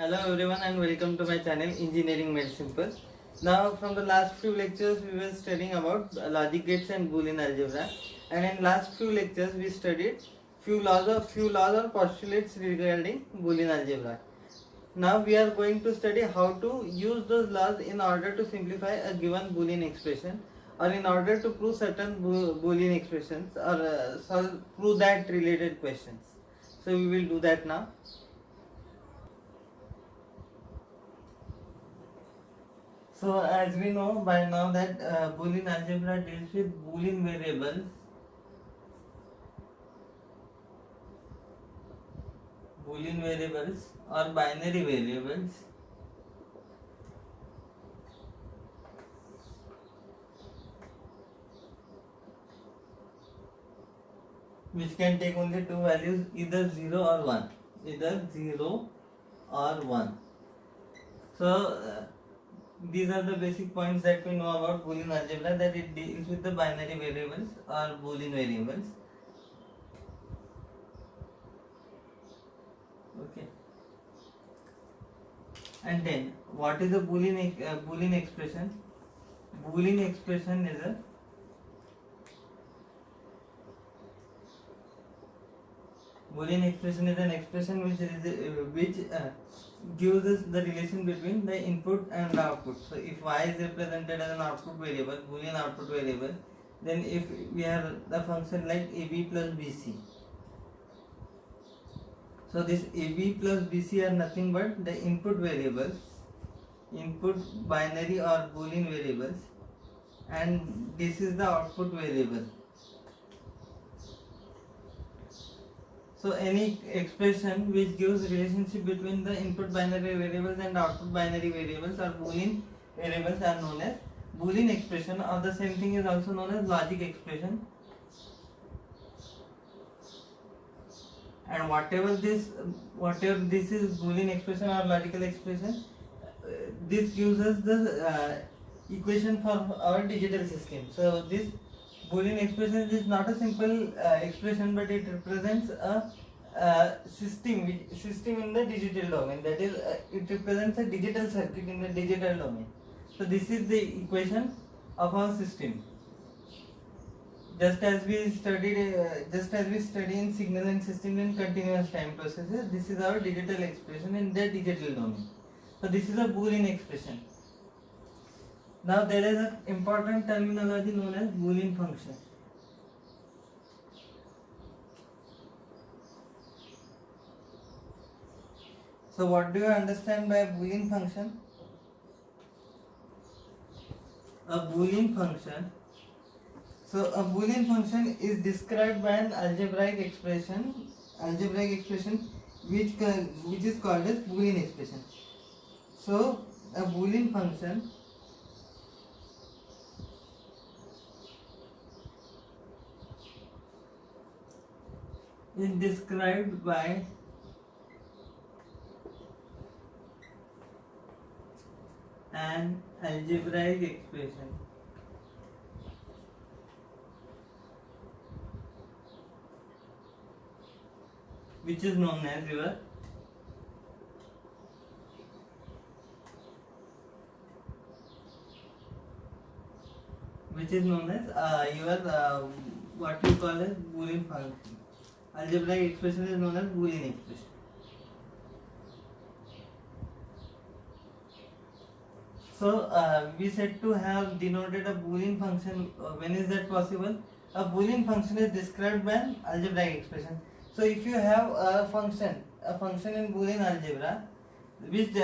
Hello everyone and welcome to my channel Engineering Made Simple. Now from the last few lectures we were studying about logic gates and Boolean algebra, and in last few lectures we studied few laws or postulates regarding Boolean algebra. Now we are going to study how to use those laws in order to simplify a given Boolean expression, or in order to prove certain Boolean expressions, or prove that related questions. So we will do that now. So as we know by now that Boolean algebra deals with Boolean variables or binary variables which can take only two values, either 0 or 1. Either 0 or 1. So these are the basic points that we know about Boolean algebra, that it deals with the binary variables or Boolean variables. Okay. And then what is a Boolean expression? Boolean expression is a Boolean expression is an expression which gives us the relation between the input and the output. So if y is represented as an output variable, Boolean output variable, then if we have the function like ab plus bc, so this ab plus bc are nothing but the input variables, input binary or Boolean variables, and this is the output variable. So any expression which gives relationship between the input binary variables and output binary variables or Boolean variables are known as Boolean expression, or the same thing is also known as logic expression. And whatever this is Boolean expression or logical expression, this gives us the equation for our digital system. So this Boolean expression is not a simple expression, but it represents a system in the digital domain. That is, it represents a digital circuit in the digital domain. So this is the equation of our system. Just as we study in signal and system in continuous time processes, this is our digital expression in the digital domain. So this is a Boolean expression. Now there is an important terminology known as Boolean function. So what do you understand by a Boolean function? A Boolean function. So a Boolean function is described by an algebraic expression which is called as Boolean expression. So a Boolean function is described by an algebraic expression which is known as your what you call as Boolean function. Algebraic expression is known as Boolean expression. So we said to have denoted a Boolean function. When is that possible? A Boolean function is described by an algebraic expression. So if you have a function in Boolean algebra which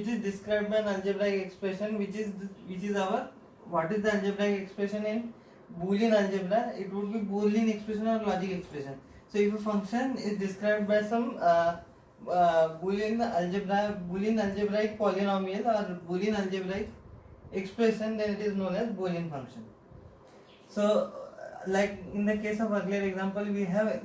is described by an algebraic expression, which is our, what is the algebraic expression in Boolean algebra? It would be Boolean expression or logic expression. So if a function is described by some Boolean algebraic polynomial or Boolean algebraic expression, then it is known as Boolean function. So like in the case of earlier example, we have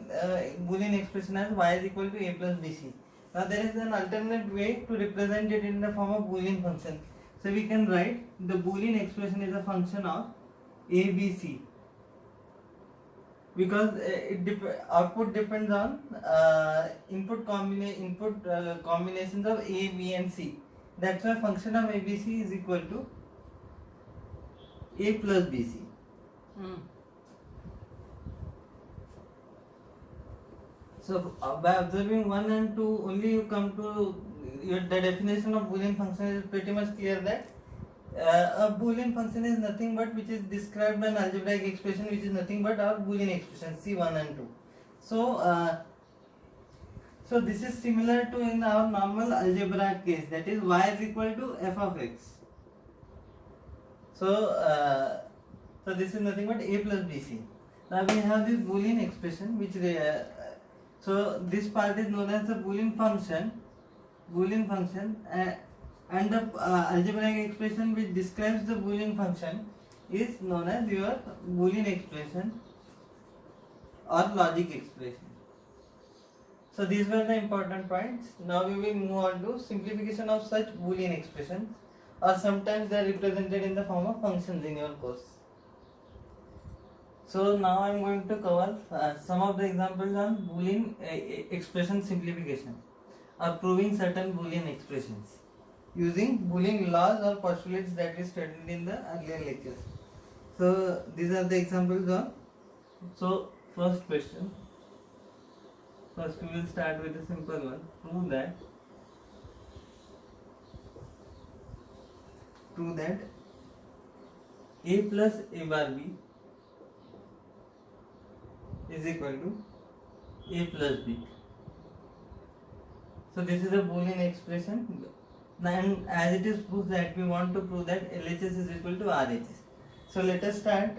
Boolean expression as y is equal to a plus bc. Now there is an alternate way to represent it in the form of Boolean function. So we can write the Boolean expression is a function of abc. because output depends on combinations of A, B, and C. That's why function of ABC is equal to A plus BC. So by observing 1 and 2 only you come to the definition of Boolean function is pretty much clear that a Boolean function is nothing but which is described by an algebraic expression which is nothing but our Boolean expression C1 and 2. So this is similar to in our normal algebra case, that is y is equal to f of x. So this is nothing but a plus bc. Now we have this Boolean expression which so this part is known as the Boolean function, and the algebraic expression which describes the Boolean function is known as your Boolean expression or logic expression. So these were the important points. Now we will move on to simplification of such Boolean expressions, or sometimes they are represented in the form of functions in your course. So now I am going to cover some of the examples on Boolean expression simplification or proving certain Boolean expressions using Boolean laws or postulates that we studied in the earlier lectures. So these are the examples on. So first question. First we will start with a simple one. Prove that A plus A bar B is equal to A plus B. So this is a Boolean expression, and as it is proved that we want to prove that LHS is equal to RHS. So let us start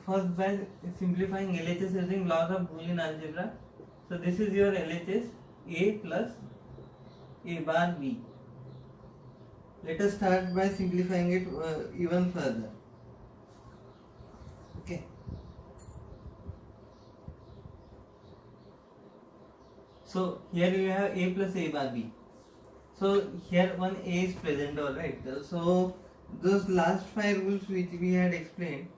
first by simplifying LHS using laws of Boolean algebra. So this is your LHS A plus A bar B. Let us start by simplifying it even further. Okay. So here you have A plus A bar B. So here one A is present, alright. So those last 5 rules which we had explained.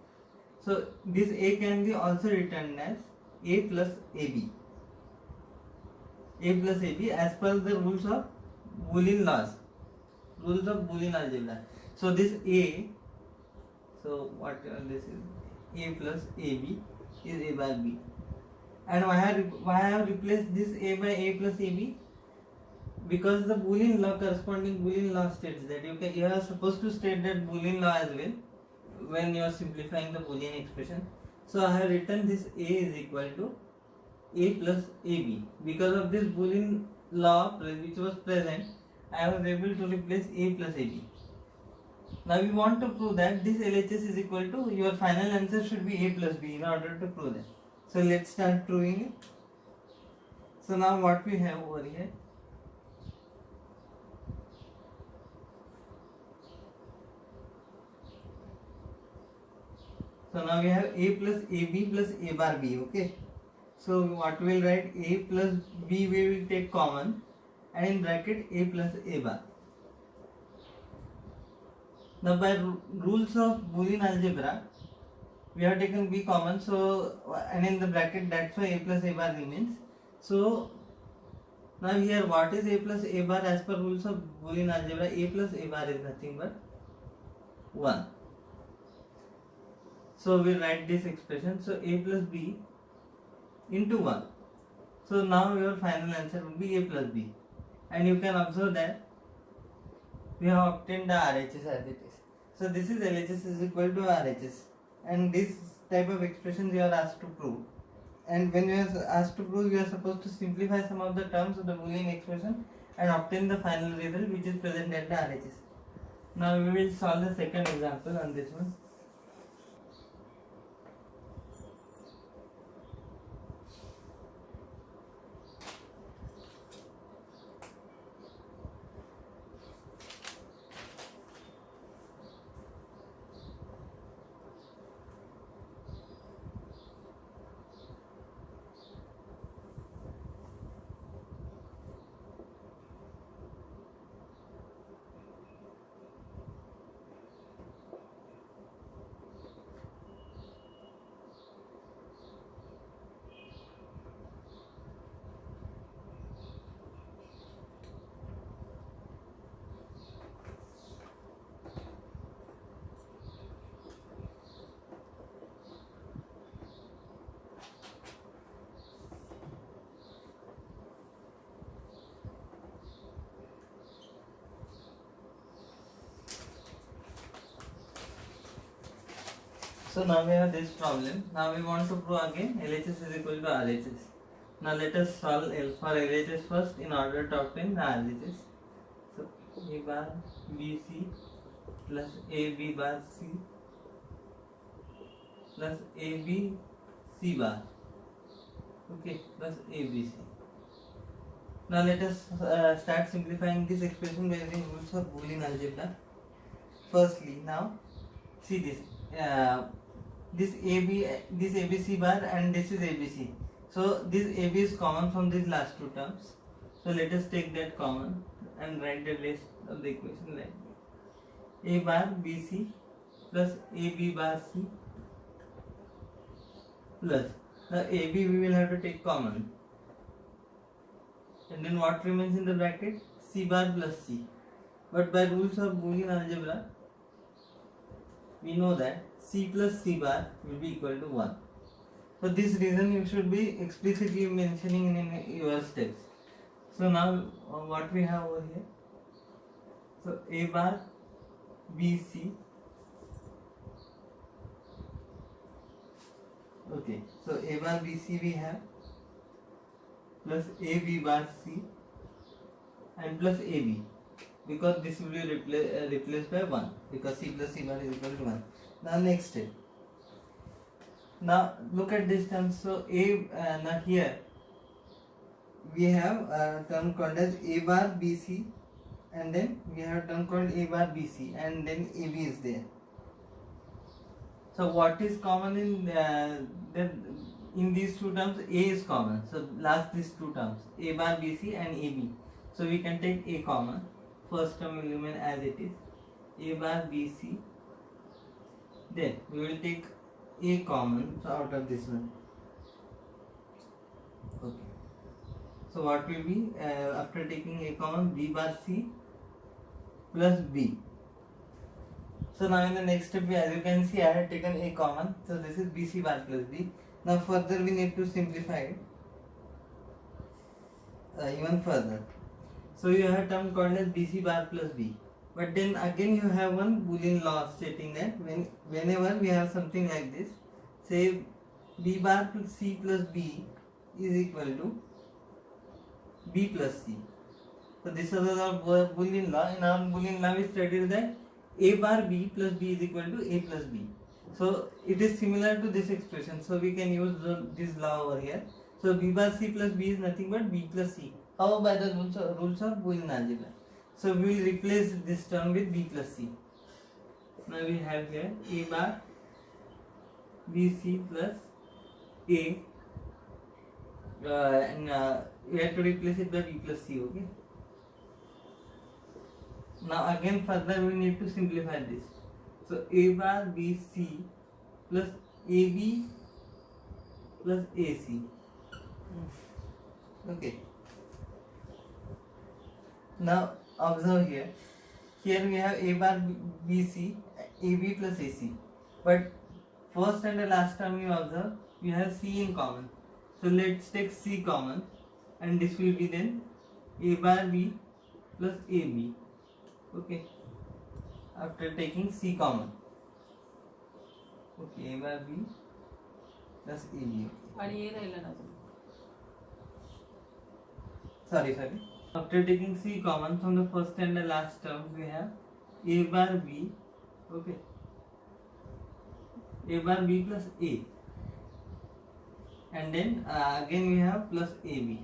So this A can be also written as A plus AB. A plus AB as per the rules of Boolean laws. Rules of Boolean algebra. So this A, so what this is A plus AB is A bar B. And why I have replaced this A by A plus AB? Because the Boolean law, corresponding Boolean law states that you are supposed to state that Boolean law as well when you are simplifying the Boolean expression. So I have written this A is equal to A plus AB. Because of this Boolean law which was present, I was able to replace A plus AB. Now we want to prove that this LHS is equal to, your final answer should be A plus B in order to prove that. So let's start proving it. So now what we have over here. So now we have A plus AB plus A bar B, okay. So what we will write, A plus B we will take common, and in bracket A plus A bar. Now by rules of Boolean algebra, we have taken B common, so and in the bracket that's why A plus A bar remains. So now here what is A plus A bar as per rules of Boolean algebra? A plus A bar is nothing but 1. So we write this expression, so A plus B into 1. So now your final answer will be A plus B, and you can observe that we have obtained the RHS as it is. So this is LHS is equal to RHS, and this type of expressions you are asked to prove. And when you are asked to prove, you are supposed to simplify some of the terms of the Boolean expression and obtain the final result which is present at the RHS. Now we will solve the second example on this one. So now we have this problem. Now we want to prove again LHS is equal to RHS. Now let us solve for LHS first in order to obtain the RHS. So A bar BC plus AB bar C plus AB C bar, okay, plus ABC. Now let us start simplifying this expression by using rules of Boolean algebra. Firstly, now see this. This ABC bar and this is ABC. So this AB is common from these last two terms. So let us take that common and write the rest of the equation like this. A bar BC plus AB bar C plus the AB we will have to take common. And then what remains in the bracket? C bar plus C. But by rules of Boolean algebra, we know that C plus C bar will be equal to 1. For this reason, you should be explicitly mentioning in your steps. So now what we have over here? So A bar BC. Okay, so A bar BC we have plus AB bar C and plus AB, because this will be replaced by 1, because C plus C bar is equal to 1. Now next step. Now look at this term. So now here we have a term called as A bar BC, and then we have a term called A bar BC, and then AB is there. So what is common in these two terms? A is common. So last these two terms, A bar BC and AB. So we can take A common. First term will remain as it is, A bar BC. Then we will take A common, so out of this one. Okay. So what will be after taking A common? B bar C plus B. So now in the next step, as you can see, I have taken A common. So this is BC bar plus B. Now further we need to simplify it even further. So you have a term called as BC bar plus B. But then again you have one Boolean law stating that whenever we have something like this, say B bar plus C plus B is equal to B plus C. So this is our Boolean law. In our Boolean law we studied that A bar B plus B is equal to A plus B. So it is similar to this expression. So we can use this law over here. So B bar C plus B is nothing but B plus C. How by the rules of Boolean algebra. So we will replace this term with B plus C. Now we have here A bar BC plus A, and we have to replace it by B plus C. Okay. Now again further we need to simplify this. So A bar BC plus AB plus AC. Okay. Now observe here. Here we have A bar BC, AB plus AC. But first and the last term you observe, we have C in common. So let's take C common, and this will be then A bar B plus AB. Okay. After taking C common. Okay, A bar B plus AB. Sorry. After taking C common from the first and the last term, we have A bar B. Okay. A bar B plus A. And then again we have plus AB.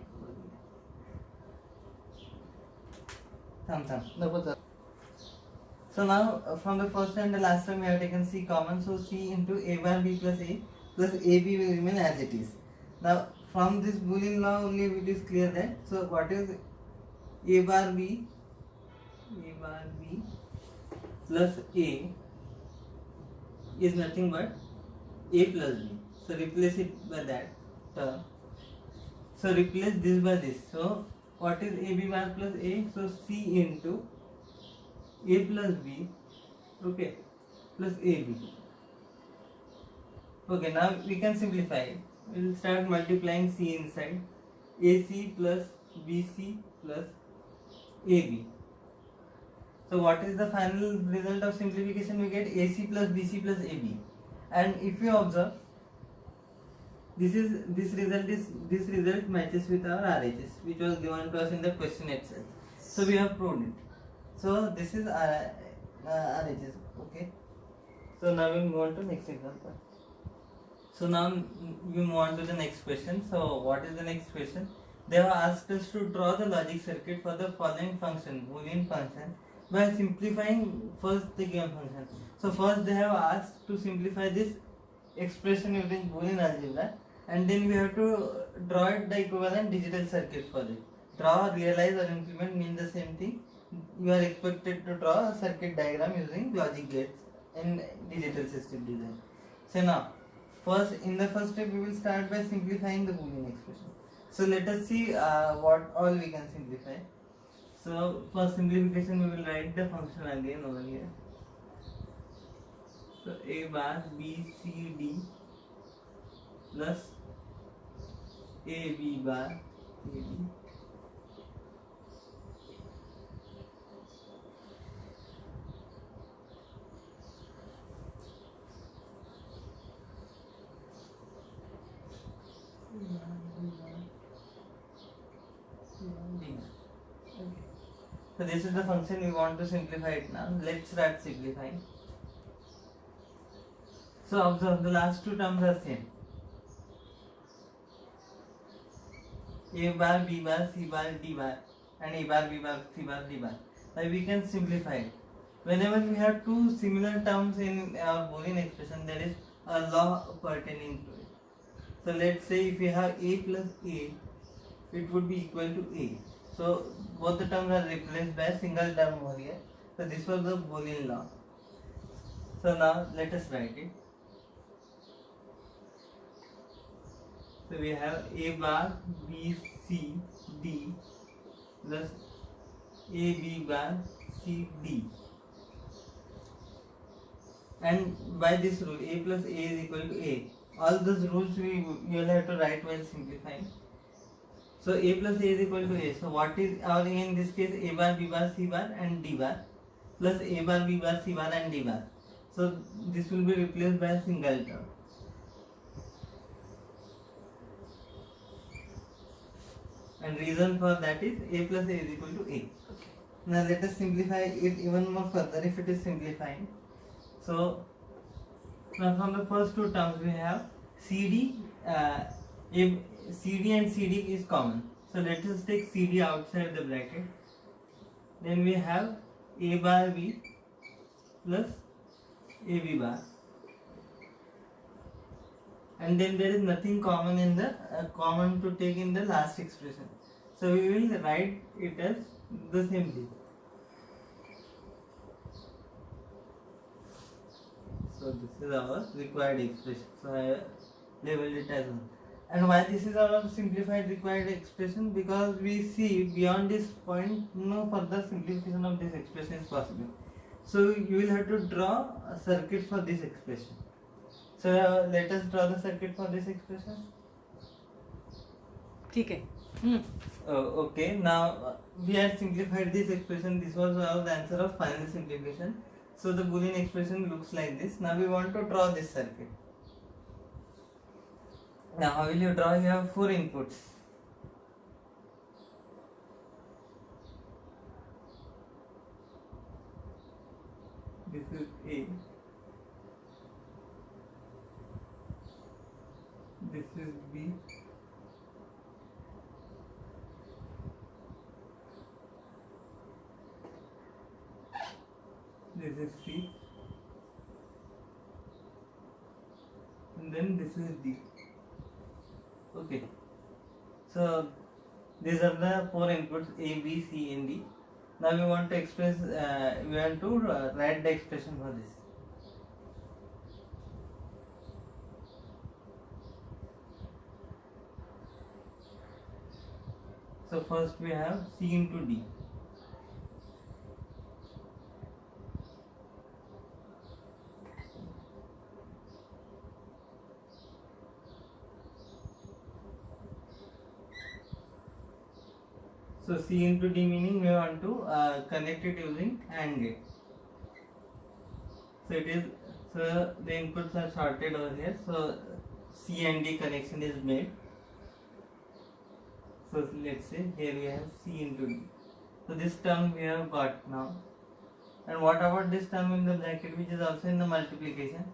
So now from the first and the last term we have taken C common. So C into A bar B plus A plus AB will remain as it is. Now from this Boolean law only it is clear that, so what is A bar B plus A is nothing but A plus B. So replace it by that term. So replace this by this. So what is AB bar plus A? So C into A plus B, okay, plus AB. Okay, now we can simplify it. We will start multiplying C inside. AC plus BC plus AB. So what is the final result of simplification? We get AC plus BC plus AB. And if you observe, this result matches with our RHS, which was given to us in the question itself. So we have proved it. So this is RHS. Okay. So now we move on to next example. So now we move on to the next question. So what is the next question? They have asked us to draw the logic circuit for the following function, Boolean function, by simplifying first the given function. So first they have asked to simplify this expression using Boolean algebra, and then we have to draw it the equivalent digital circuit for it. Draw, realize or implement mean the same thing. You are expected to draw a circuit diagram using logic gates in digital system design. So now, in the first step we will start by simplifying the Boolean expression. So let us see what all we can simplify. So for simplification we will write the function again over here. So a bar b c d plus a b bar a b So this is the function we want to simplify it now. Let's start simplifying. So observe the last two terms are same. A bar, B bar, C bar, D bar, and A bar, B bar, C bar, D bar. Now we can simplify it. Whenever we have two similar terms in our Boolean expression, there is a law pertaining to it. So let's say if we have A plus A, it would be equal to A. So both the terms are replaced by a single term over here. So this was the Boolean law. So now let us write it. So we have A bar B C D plus A B bar C D. And by this rule, A plus A is equal to A. All those rules we will have to write while simplifying. So A plus A is equal to A. So what is our A in this case? A bar, B bar, C bar and D bar plus A bar, B bar, C bar and D bar. So this will be replaced by a single term. And reason for that is A plus A is equal to A. Okay. Now let us simplify it even more further if it is simplifying. So now from the first two terms we have CD, CD and CD is common. So let us take CD outside the bracket. Then we have A bar B plus AB bar. And then there is nothing common in the common to take in the last expression. So we will write it as the same thing. So this is our required expression. So I labeled it as 1. And why this is our simplified required expression? Because we see beyond this point no further simplification of this expression is possible. So you will have to draw a circuit for this expression. So let us draw the circuit for this expression. Okay. Okay, now we have simplified this expression. This was our answer of final simplification. So the Boolean expression looks like this. Now we want to draw this circuit. Now how will you draw? You have 4 inputs. This is A. This is B. This is C. And then this is D. Okay. So these are the 4 inputs A, B, C and D. Now we want to express, we want to write the expression for this. So first we have C into D. So C into D meaning we want to connect it using AND gate. So it is So the inputs are sorted over here. So C and D connection is made. So let's say here we have C into D. So this term we have got now. And what about this term in the bracket which is also in the multiplication?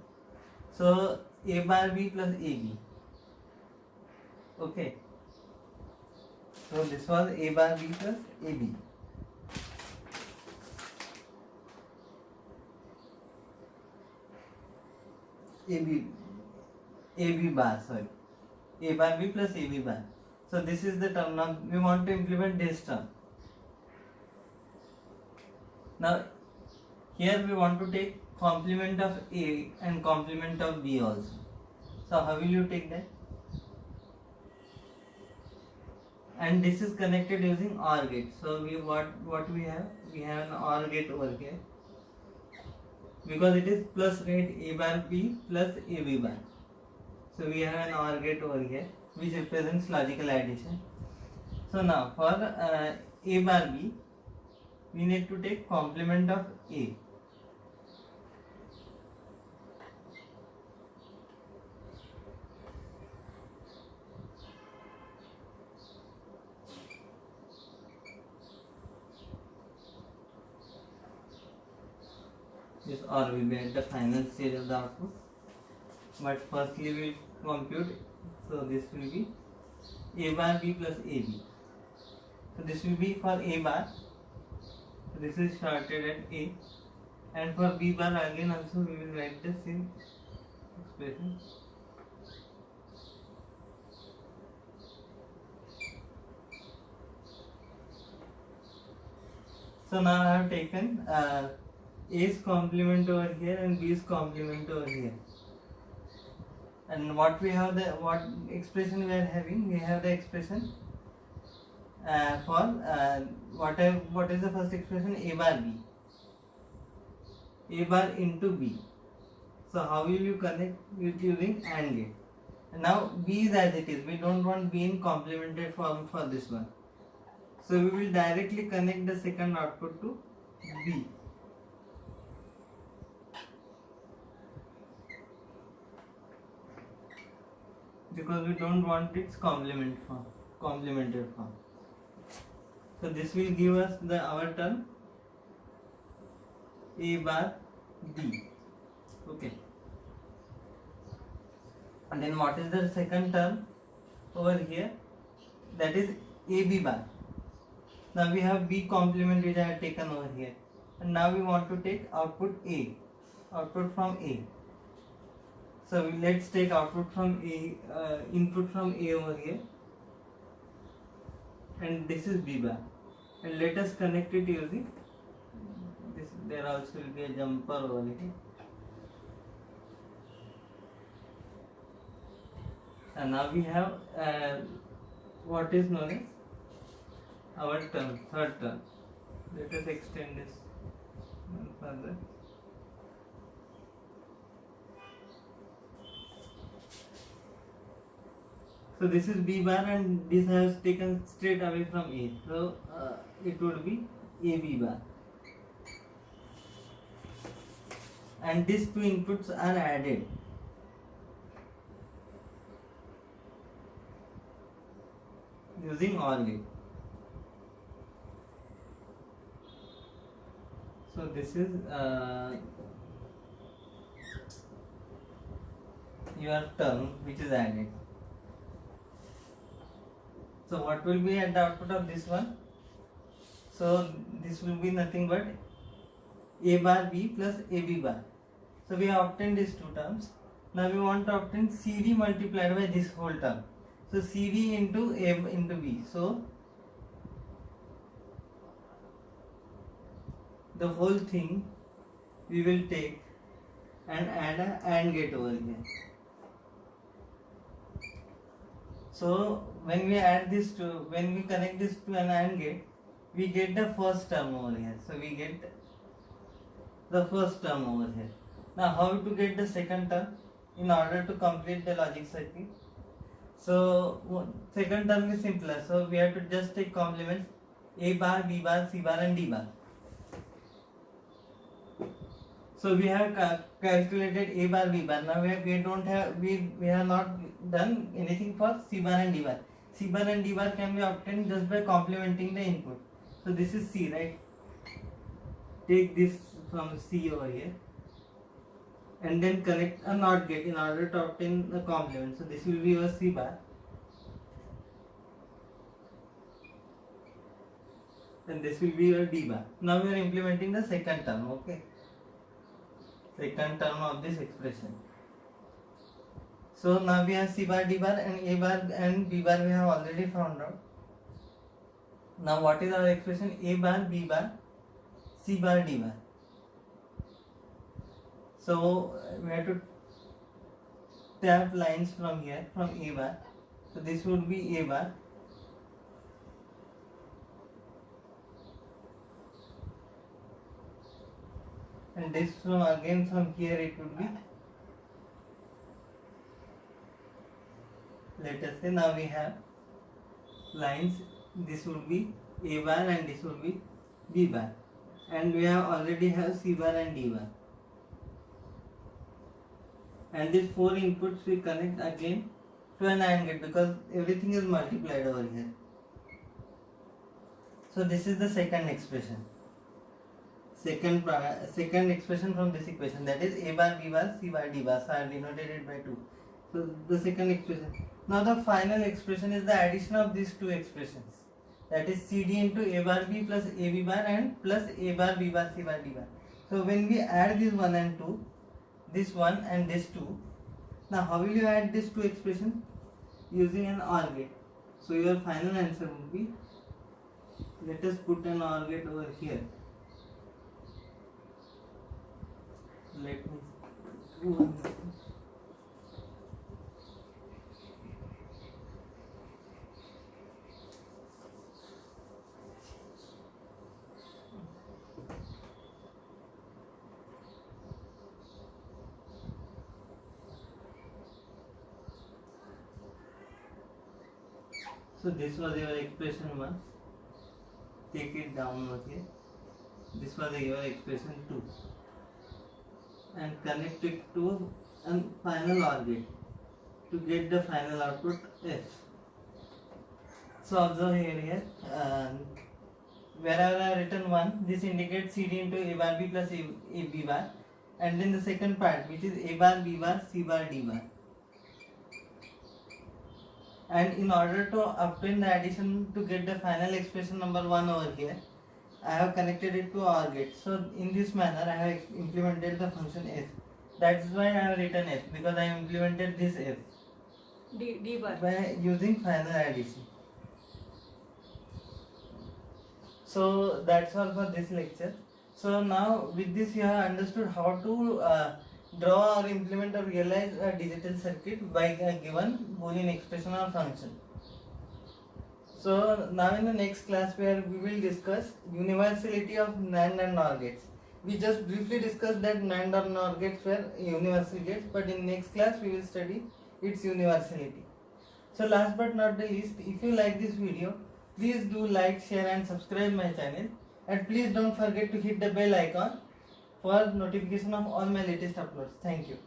So A bar B plus AB. Okay. So this was A bar B plus AB. AB bar, sorry. A bar B plus AB bar. So this is the term. Now we want to implement this term. Now here we want to take complement of A and complement of B also. So how will you take that? And this is connected using OR gate. So what we have? We have an OR gate over here. Because it is plus rate A bar B plus AB bar. So we have an OR gate over here which represents logical addition. So now for A bar B, we need to take complement of A. This OR will be at the final stage of the output. But firstly we will compute. So this will be A bar B plus AB. So this will be for A bar. So this is shorted at A. And for B bar again also we will write the same expression. So now I have taken A's complement over here and B's complement over here. And what we have what expression we are having? We have the expression for what is the first expression? A bar B. A bar into B. So how will you connect it using AND gate? And now B is as it is. We don't want B in complemented form for this one. So we will directly connect the second output to B. Because we don't want its complemented form. So this will give us our term A bar B. Okay. And then what is the second term over here? That is AB bar. Now we have B complement which I have taken over here. And now we want to take output A. Output from A. So let's take output from A, input from A over here. And this is B bar. And let us connect it using this. There also will be a jumper over here. And now we have what is known as our term, third term. Let us extend this one further. So this is B bar and this has taken straight away from A. So it would be AB bar. And these two inputs are added. Using OR gate. So this is your term which is added. So what will be at the output of this one? So this will be nothing but A bar B plus AB bar. So we have obtained these two terms. Now we want to obtain CD multiplied by this whole term. So CD into A into B. So the whole thing we will take and add a AND gate over here. So when we connect this to an AND gate, we get the first term over here. So we get the first term over here. Now how to get the second term in order to complete the logic circuit? So second term is simpler. So we have to just take complements A bar, B bar, C bar and D bar. So we have calculated a bar, b bar. Now we have not done anything for c bar and d bar. C bar and d bar can be obtained just by complementing the input. So this is c, right? Take this from c over here and then connect a NOT gate in order to obtain the complement. So this will be your c bar. And this will be your d bar. Now we are implementing the second term, okay? Second term of this expression. So now we have c bar, d bar, and a bar and b bar we have already found out. Now what is our expression? A bar, b bar, c bar, d bar. So we have to tap lines from here, from a bar. So this would be a bar. And this from again from here it would be, let us say now we have lines, this would be a bar and this would be b bar, and we have already have c bar and d bar, and these four inputs we connect again to an AND gate because everything is multiplied over here. So this is the second expression. Second expression from this equation, that is a bar, b bar, c bar, d bar. So I have denoted it by 2. So the second expression. Now the final expression is the addition of these two expressions, that is cd into a bar b plus a b bar and plus a bar b bar c bar d bar. So when we add this 1 and 2, this 1 and this 2, now how will you add these two expressions? Using an OR gate. So your final answer would be, let us put an OR gate over here. Let me do one more. So this was your expression 1. Take it down over here. This was your expression 2. And connect it to a final OR gate to get the final output F. So observe here, wherever I have written 1, this indicates cd into a bar b plus a b bar, and then the second part which is a bar, b bar, c bar, d bar. And in order to obtain the addition to get the final expression number 1 over here, I have connected it to OR gate. So in this manner I have implemented the function f. That's why I have written f, because I implemented this f D bar by using final addition. So that's all for this lecture. So now with this you have understood how to draw or implement or realize a digital circuit by a given Boolean expression or function. So now in the next class where we will discuss universality of NAND and NOR gates. We just briefly discussed that NAND or NOR gates were universal gates, but in next class we will study its universality. So last but not the least, if you like this video, please do like, share and subscribe my channel, and please don't forget to hit the bell icon for notification of all my latest uploads. Thank you.